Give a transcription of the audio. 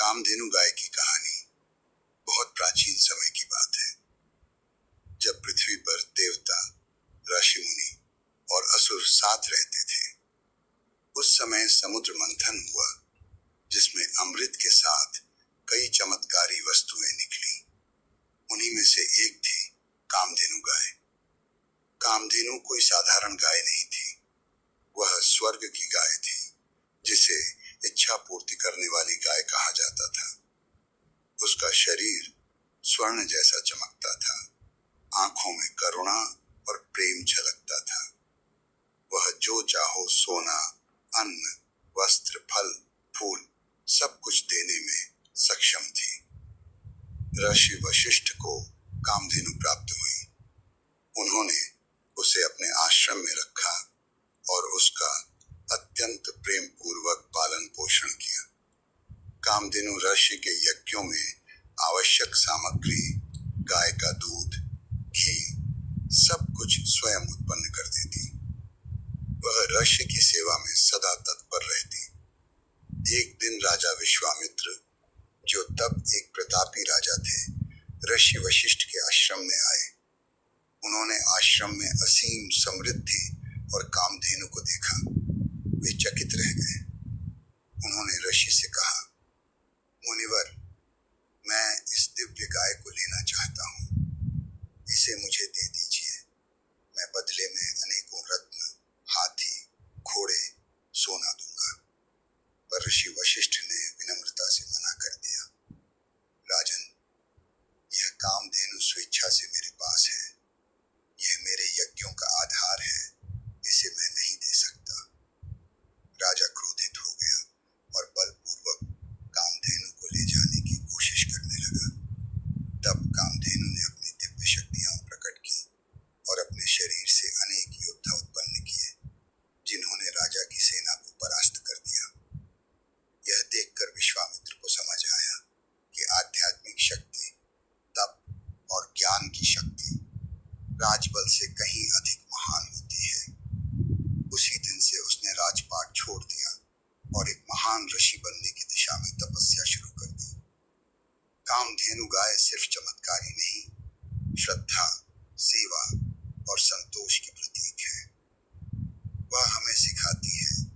कामधेनु गाय की कहानी बहुत प्राचीन समय की बात है, जब पृथ्वी पर देवता, ऋषि मुनि और असुर साथ रहते थे। उस समय समुद्र मंथन हुआ, जिसमें अमृत के साथ कई चमत्कारी वस्तुएं निकली। उन्हीं में से एक थी कामधेनु गाय। कामधेनु कोई साधारण गाय नहीं थी, वह स्वर्ग की गाय थी, जिसे इच्छा पूर्ति करने वाली गाय कहा जाता था। उसका शरीर स्वर्ण जैसा चमकता था, आंखों में करुणा और प्रेम झलकता था। वह जो चाहो सोना, अन्न, वस्त्र, फल, फूल सब कुछ देने में सक्षम थी। ऋषि वशिष्ठ को कामधेनु प्राप्त हुई। उन्होंने उसे अपने आश्रम में रखा और उसका अत्यंत प्रेम पूर्वक पालन पोषण किया। कामधेनु ऋषि के यज्ञों में आवश्यक सामग्री, गाय का दूध, घी सब कुछ स्वयं उत्पन्न कर देती। वह ऋषि की सेवा में सदा तत्पर रहती। एक दिन राजा विश्वामित्र, जो तब एक प्रतापी राजा थे, ऋषि वशिष्ठ के आश्रम में आए। उन्होंने आश्रम में असीम समृद्धि और कामधेनु को देखा। वे चकित रह गए। उन्होंने ऋषि से कहा, मुनिवर, मैं इस दिव्य गाय को लेना चाहता हूँ। इसे मुझे दे दीजिए। मैं बदले में अनेकों रत्न, हाथी, घोड़े, सोना दूंगा। पर ऋषि वशिष्ठ ने विनम्रता से मना कर दिया। राजन, यह कामधेनु स्वेच्छा से मेरे पास है। यह मेरे यज्ञों का आधार है। इसे मैं नहीं दे सकता। राजा क्रोधित हो गया और बलपूर्वक कामधेनु को ले जाने की कोशिश करने लगा। तब कामधेनु ने अपनी दिव्य शक्तियां प्रकट की और अपने शरीर से अनेक योद्धा उत्पन्न किए, जिन्होंने राजा की सेना को परास्त कर दिया। यह देखकर विश्वामित्र को समझ आया कि आध्यात्मिक शक्ति, तप और ज्ञान की शक्ति राजबल से कहीं अधिक महान होती है। उसी दिन से उसने राजपाट छोड़ दिया और एक महान ऋषि बनने की दिशा में तपस्या शुरू कर दी। कामधेनु गाय सिर्फ चमत्कारी नहीं, श्रद्धा, सेवा और संतोष की प्रतीक है। वह हमें सिखाती है